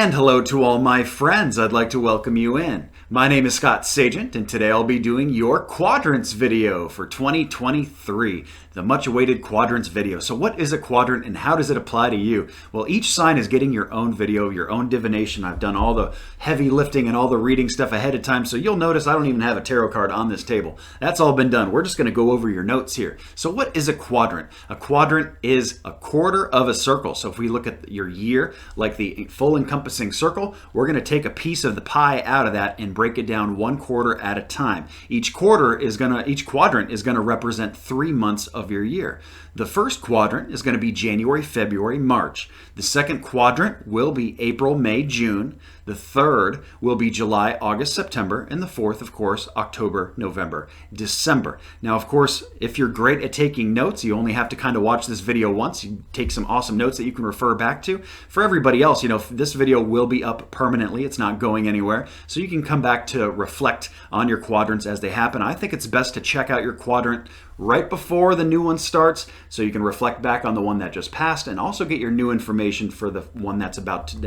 And hello to all my friends. I'd like to welcome you in. My name is Scott Sagent, and today I'll be doing your Quadrants video for 2023, the much-awaited Quadrants video. So what is a quadrant and how does it apply to you? Well, each sign is getting your own video, your own divination. I've done all the heavy lifting and all the reading stuff ahead of time, so you'll notice I don't even have a tarot card on this table. That's all been done. We're just going to go over your notes here. So what is a quadrant? A quadrant is a quarter of a circle. So if we look at your year, like the full encompassing circle, we're going to take a piece of the pie out of that and break it down one quarter at a time. Each quadrant is going to represent 3 months of your year. The first quadrant is going to be January, February, March. The second quadrant will be April, May, June. The third will be July, August, September. And the fourth, of course, October, November, December. Now, of course, if you're great at taking notes, you only have to kind of watch this video once. You take some awesome notes that you can refer back to. For everybody else, this video will be up permanently. It's not going anywhere. So you can come back to reflect on your quadrants as they happen. I think it's best to check out your quadrant right before the new one starts so you can reflect back on the one that just passed and also get your new information for the one that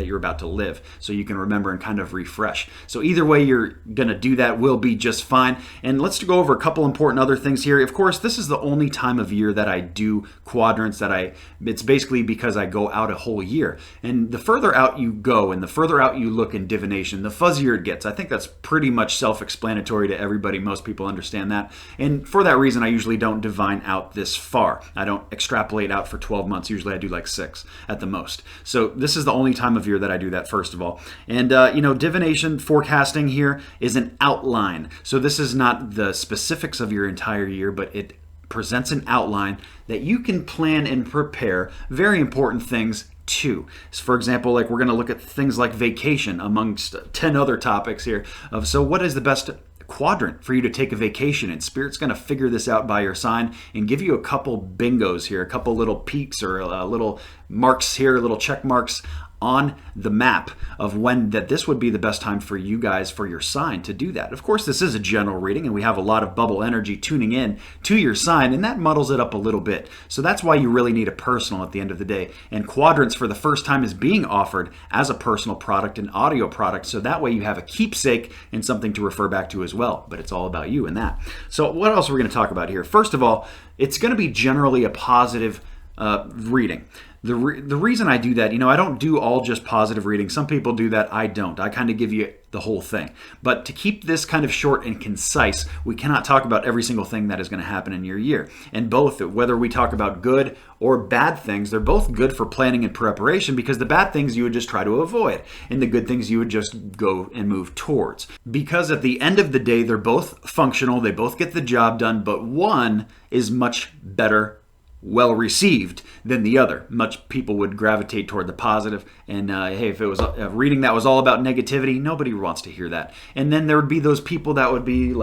you're about to live so you can remember and kind of refresh. So either way you're going to do that will be just fine. And let's go over a couple important other things here. Of course, this is the only time of year that I do quadrants it's basically because I go out a whole year. And the further out you go and the further out you look in divination, the fuzzier it gets. I think that's pretty much self-explanatory to everybody. Most people understand that. And for that reason, I usually don't divine out this far. I don't extrapolate out for 12 months. Usually I do like 6 at the most. So this is the only time of year that I do that, first of all. And, divination forecasting here is an outline. So this is not the specifics of your entire year, but it presents an outline that you can plan and prepare very important things too. So for example, we're going to look at things like vacation amongst 10 other topics here. So what is the best quadrant for you to take a vacation in? Spirit's going to figure this out by your sign and give you a couple bingos here, a couple little peaks or little marks here, little check marks on the map of when this would be the best time for you guys, for your sign to do that. Of course, this is a general reading and we have a lot of bubble energy tuning in to your sign, and that muddles it up a little bit. So that's why you really need a personal at the end of the day. And quadrants for the first time is being offered as a personal product, an audio product, so that way you have a keepsake and something to refer back to as well. But it's all about you and that. So what else are we going to talk about here? First of all, it's going to be generally a positive reading. The reason I do that, I don't do all just positive readings. Some people do that. I don't. I kind of give you the whole thing. But to keep this kind of short and concise, we cannot talk about every single thing that is going to happen in your year. And both, whether we talk about good or bad things, they're both good for planning and preparation, because the bad things you would just try to avoid and the good things you would just go and move towards. Because at the end of the day, they're both functional. They both get the job done, but one is much better well received than the other. Much people would gravitate toward the positive, and hey, if it was a reading that was all about negativity, nobody wants to hear that. And then there would be those people that would be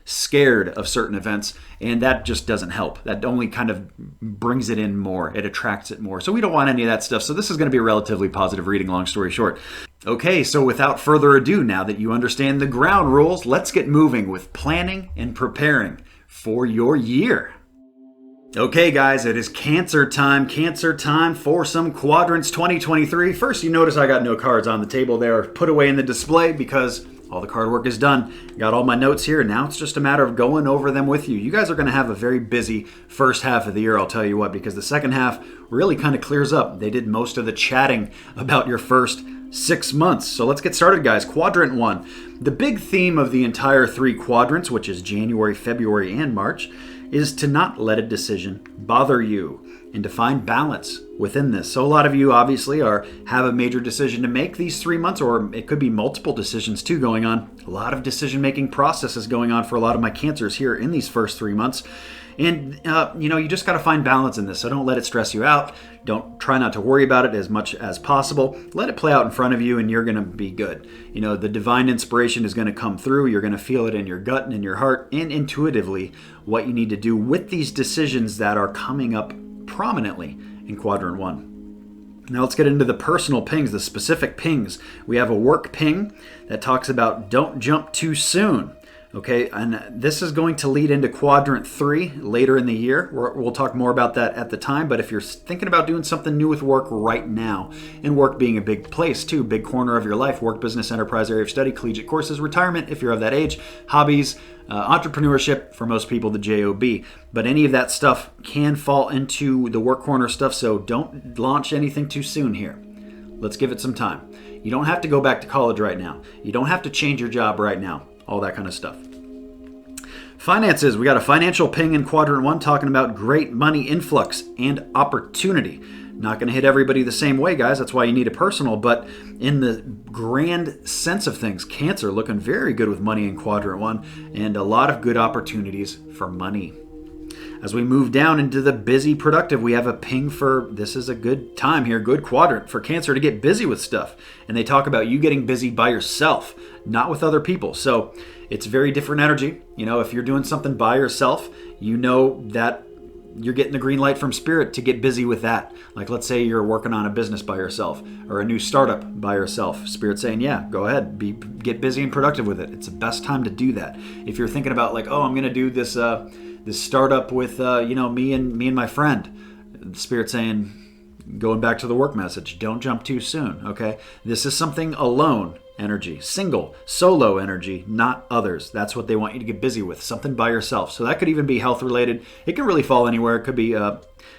scared of certain events, and that just doesn't help. That only kind of brings it in more. It attracts it more. So we don't want any of that stuff. So this is going to be a relatively positive reading, long story short. Okay, so without further ado, now that you understand the ground rules, let's get moving with planning and preparing for your year. Okay guys, it is Cancer time for some Quadrants 2023. First, you notice I got no cards on the table there, put away in the display because all the card work is done. Got all my notes here, now it's just a matter of going over them with you. You guys are going to have a very busy first half of the year, I'll tell you what, because the second half really kind of clears up. They did most of the chatting about your first 6 months. So let's get started, guys. Quadrant 1. The big theme of the entire 3 quadrants, which is January, February, and March, is to not let a decision bother you and to find balance within this. So a lot of you obviously have a major decision to make these 3 months, or it could be multiple decisions too going on. A lot of decision-making processes going on for a lot of my Cancers here in these first 3 months. And, you just got to find balance in this. So don't let it stress you out. Try not to worry about it as much as possible. Let it play out in front of you and you're going to be good. The divine inspiration is going to come through. You're going to feel it in your gut and in your heart and intuitively what you need to do with these decisions that are coming up prominently in Quadrant 1. Now let's get into the personal pings, the specific pings. We have a work ping that talks about don't jump too soon. Okay, and this is going to lead into quadrant 3 later in the year. We'll talk more about that at the time, but if you're thinking about doing something new with work right now, and work being a big place too, big corner of your life, work, business, enterprise, area of study, collegiate courses, retirement, if you're of that age, hobbies, entrepreneurship, for most people, the JOB. But any of that stuff can fall into the work corner stuff, so don't launch anything too soon here. Let's give it some time. You don't have to go back to college right now. You don't have to change your job right now. All that kind of stuff. Finances, we got a financial ping in quadrant 1 talking about great money influx and opportunity. Not going to hit everybody the same way, guys. That's why you need a personal. But in the grand sense of things, Cancer looking very good with money in quadrant 1 and a lot of good opportunities for money. As we move down into the busy productive, we have a ping for, this is a good time here, good quadrant for Cancer to get busy with stuff. And they talk about you getting busy by yourself, not with other people. So it's very different energy. You know, if you're doing something by yourself, you know that you're getting the green light from Spirit to get busy with that. Like, let's say you're working on a business by yourself or a new startup by yourself. Spirit saying, yeah, go ahead, get busy and productive with it. It's the best time to do that. If you're thinking about like, oh, I'm going to do this startup with me and my friend, the Spirit saying, going back to the work message, don't jump too soon. Okay, this is something alone energy, single, solo energy, not others. That's what they want you to get busy with, something by yourself. So that could even be health related. It can really fall anywhere. It could be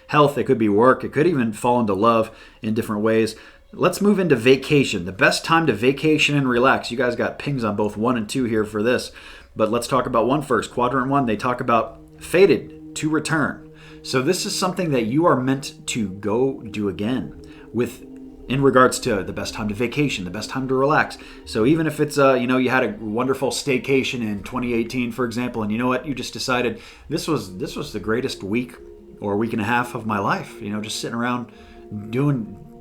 health, it could be work, it could even fall into love in different ways. Let's move into vacation. The best time to vacation and relax. You guys got pings on both 1 and 2 here for this, but let's talk about 1 first. Quadrant 1, they talk about fated to return. So this is something that you are meant to go do again with, in regards to the best time to vacation, the best time to relax. So even if it's you had a wonderful staycation in 2018, for example, and you know what, you just decided this was the greatest week or week and a half of my life, just sitting around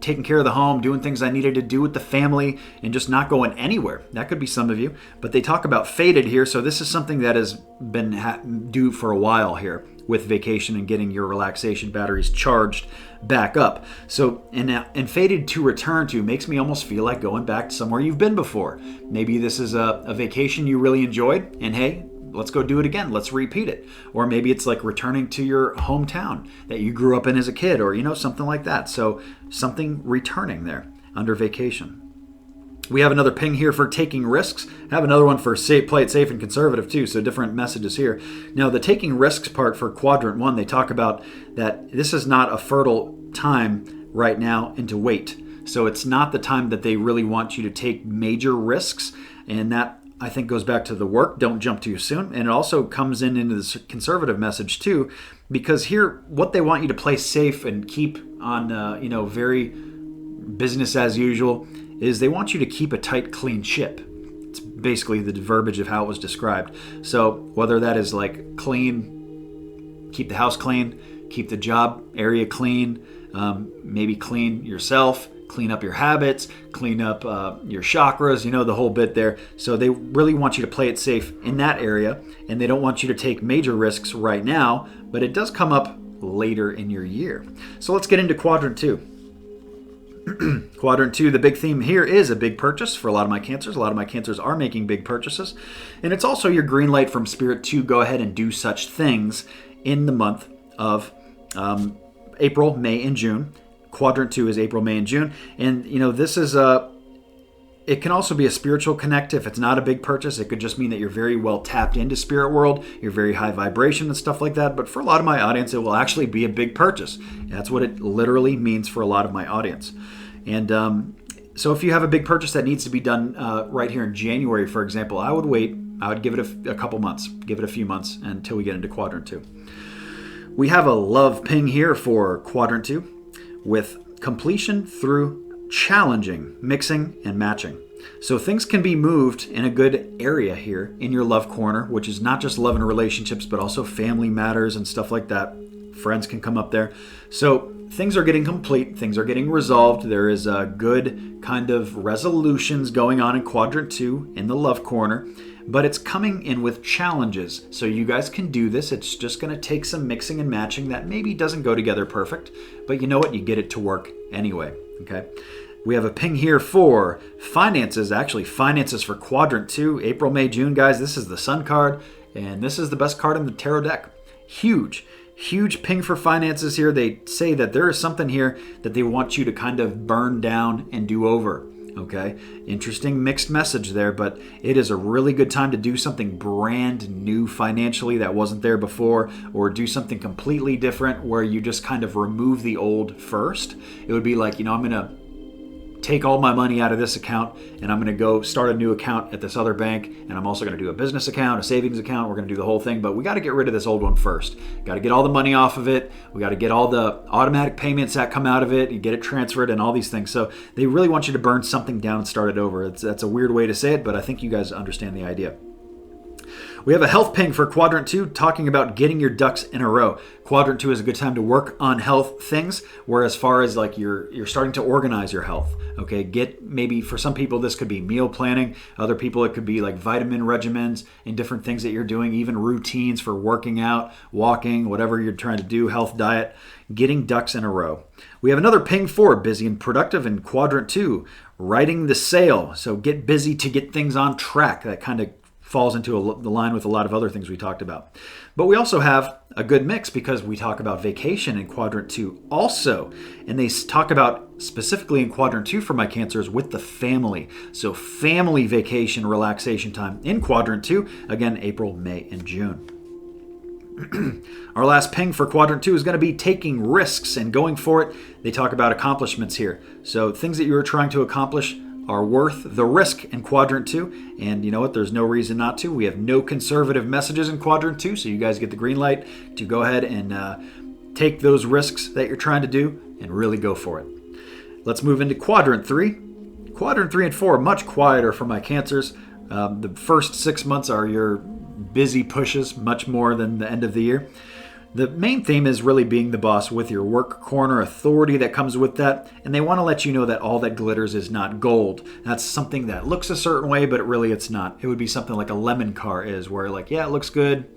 taking care of the home, doing things I needed to do with the family, and just not going anywhere. That could be some of you. But they talk about fated here, so this is something that has been due for a while here with vacation and getting your relaxation batteries charged back up. So, and fated to return to makes me almost feel like going back to somewhere you've been before. Maybe this is a vacation you really enjoyed, and hey, let's go do it again. Let's repeat it. Or maybe it's like returning to your hometown that you grew up in as a kid, or something like that. So something returning there under vacation. We have another ping here for taking risks. I have another one for play it safe and conservative too, so different messages here. Now the taking risks part for quadrant 1, they talk about that this is not a fertile time right now and to wait. So it's not the time that they really want you to take major risks, and that I think goes back to the work, don't jump too soon. And it also comes into this conservative message too, because here, what they want you to play safe and keep on, very business as usual, is they want you to keep a tight, clean ship. It's basically the verbiage of how it was described. So whether that is like clean, keep the house clean, keep the job area clean, maybe clean yourself, clean up your habits, clean up your chakras, the whole bit there. So they really want you to play it safe in that area, and they don't want you to take major risks right now, but it does come up later in your year. So let's get into quadrant 2. Quadrant 2, the big theme here is a big purchase for a lot of my Cancers. A lot of my Cancers are making big purchases. And it's also your green light from Spirit to go ahead and do such things in the month of April, May, and June. Quadrant 2 is April, May, and June. And, this is it can also be a spiritual connect. If it's not a big purchase, it could just mean that you're very well tapped into spirit world. You're very high vibration and stuff like that. But for a lot of my audience, it will actually be a big purchase. That's what it literally means for a lot of my audience. And so if you have a big purchase that needs to be done right here in January, for example, I would wait. I would give it a couple months, give it a few months until we get into quadrant 2. We have a love ping here for quadrant 2 with completion through challenging, mixing, and matching. So things can be moved in a good area here in your love corner, which is not just love and relationships, but also family matters and stuff like that. Friends can come up there. So things are getting complete. Things are getting resolved. There is a good kind of resolutions going on in quadrant 2 in the love corner, but it's coming in with challenges. So you guys can do this. It's just going to take some mixing and matching that maybe doesn't go together perfect, but you know what? You get it to work anyway. Okay. We have a ping here for finances, actually finances for quadrant 2, April, May, June, guys. This is the Sun card, and this is the best card in the tarot deck. Huge ping for finances here. They say that there is something here that they want you to kind of burn down and do over. Okay, interesting mixed message there, but it is a really good time to do something brand new financially that wasn't there before, or do something completely different where you just kind of remove the old first. It would be like, I'm going to take all my money out of this account and I'm going to go start a new account at this other bank, and I'm also going to do a business account, a savings account. We're going to do the whole thing, but we got to get rid of this old one first. Got to get all the money off of it. We got to get all the automatic payments that come out of it. You get it transferred and all these things. So they really want you to burn something down and start it over. That's a weird way to say it, but I think you guys understand the idea. We have a health ping for quadrant 2, talking about getting your ducks in a row. Quadrant 2 is a good time to work on health things, where as far as like you're starting to organize your health. Okay, maybe for some people this could be meal planning. Other people it could be like vitamin regimens and different things that you're doing, even routines for working out, walking, whatever you're trying to do, health, diet, getting ducks in a row. We have another ping for busy and productive in quadrant 2, writing the sail. So get busy to get things on track. That kind of falls into the line with a lot of other things we talked about. But we also have a good mix because we talk about vacation in quadrant 2 also. And they talk about specifically in quadrant 2 for my Cancers with the family. So family vacation, relaxation time in quadrant 2, again, April, May, and June. Our last ping for quadrant 2 is going to be taking risks and going for it. They talk about accomplishments here. So things that you're trying to accomplish are worth the risk in quadrant 2, and you know what, there's no reason not to. We have no conservative messages in quadrant 2, so you guys get the green light to go ahead and take those risks that you're trying to do and really go for it. Let's move into quadrant 3. Quadrant 3 and 4 much quieter for my Cancers. The first 6 months are your busy pushes, much more than the end of the year. The main theme is really being the boss with your work corner, authority that comes with that, and they want to let you know that all that glitters is not gold. That's something that looks a certain way, but really it's not. It would be something like a lemon car is, where like, yeah, it looks good,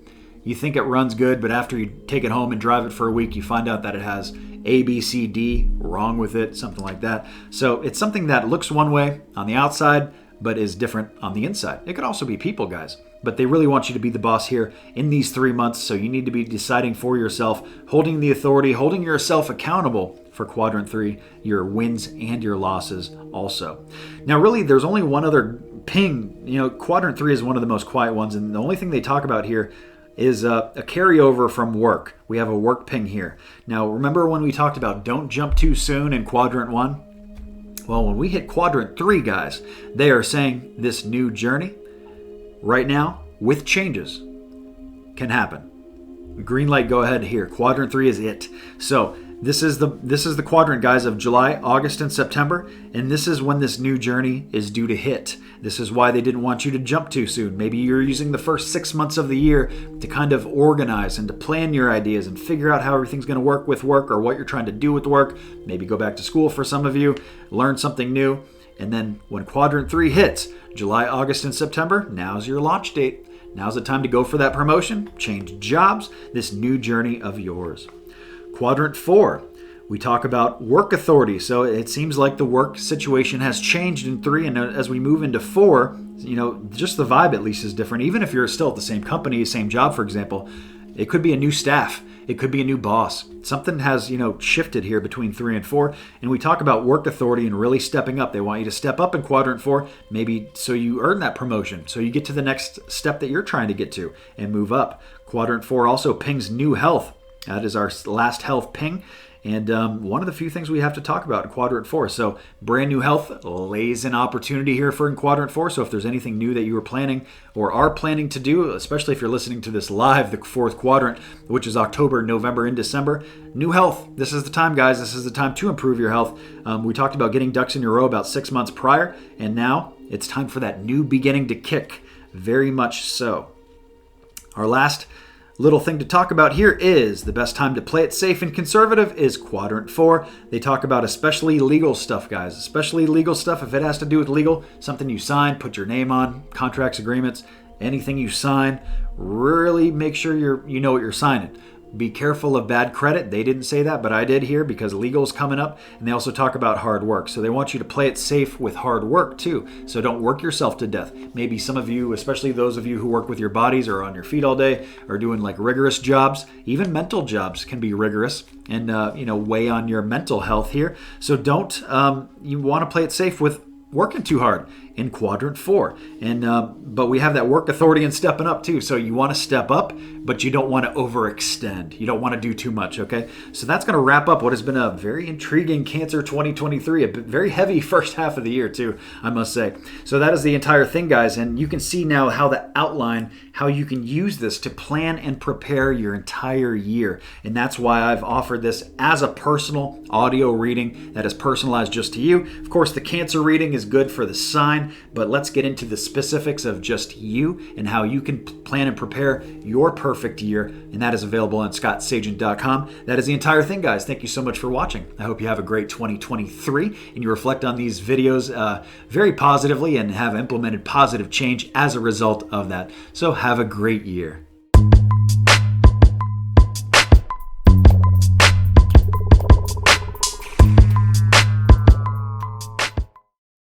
you think it runs good, but after you take it home and drive it for a week, you find out that it has A, B, C, D wrong with it, something like that. So it's something that looks one way on the outside, but is different on the inside. It could also be people, guys. But they really want you to be the boss here in these 3 months, so you need to be deciding for yourself, holding the authority, holding yourself accountable for quadrant 3, your wins and your losses also. Now, really, there's only one other ping. Quadrant 3 is one of the most quiet ones, and the only thing they talk about here is a carryover from work. We have a work ping here. Now, remember when we talked about don't jump too soon in quadrant 1? Well, when we hit quadrant 3, guys, they are saying this new journey right now with changes can happen. Green light, go ahead here. Quadrant 3 is it. So this is the quadrant, guys, of July, August, and September, and this is when this new journey is due to hit. This is why they didn't want you to jump too soon. Maybe you're using the first 6 months of the year to kind of organize and to plan your ideas and figure out how everything's going to work with work, or what you're trying to do with work. Maybe go back to school for some of you, learn something new. And then when quadrant 3 hits, July, August, and September, now's your launch date. Now's the time to go for that promotion, change jobs, this new journey of yours. Quadrant 4, we talk about work authority. So it seems like the work situation has changed in 3, and as we move into 4, just the vibe at least is different. Even if you're still at the same company, same job, for example, it could be a new staff. It could be a new boss. Something has, shifted here between 3 and 4. And we talk about work authority and really stepping up. They want you to step up in quadrant 4, maybe so you earn that promotion, so you get to the next step that you're trying to get to and move up. Quadrant 4 also pings new health. That is our last health ping. And one of the few things we have to talk about in quadrant 4. So brand new health lays an opportunity here for in quadrant 4. So if there's anything new that you were planning or are planning to do, especially if you're listening to this live, the 4th quadrant, which is October, November, and December, new health. This is the time, guys. This is the time to improve your health. We talked about getting ducks in your row about 6 months prior, and now it's time for that new beginning to kick. Very much so. Our last little thing to talk about here is the best time to play it safe and conservative is quadrant 4. They talk about especially legal stuff, guys. Especially legal stuff. If it has to do with legal, something you sign, put your name on, contracts, agreements, anything you sign, really make sure you know what you're signing. Be careful of bad credit. They didn't say that, but I did here because legal's coming up, and they also talk about hard work. So they want you to play it safe with hard work too. So don't work yourself to death. Maybe some of you, especially those of you who work with your bodies or on your feet all day, are doing like rigorous jobs. Even mental jobs can be rigorous and weigh on your mental health here. So don't. You want to play it safe with working too hard in quadrant 4. But we have that work authority and stepping up too. So you want to step up, but you don't want to overextend. You don't want to do too much, okay? So that's going to wrap up what has been a very intriguing Cancer 2023, a very heavy first half of the year too, I must say. So that is the entire thing, guys. And you can see now how the outline, how you can use this to plan and prepare your entire year. And that's why I've offered this as a personal audio reading that is personalized just to you. Of course, the Cancer reading is good for the sign, but let's get into the specifics of just you and how you can plan and prepare your perfect year. And that is available on scottsagent.com. That is the entire thing, guys. Thank you so much for watching. I hope you have a great 2023 and you reflect on these videos very positively and have implemented positive change as a result of that. So have a great year.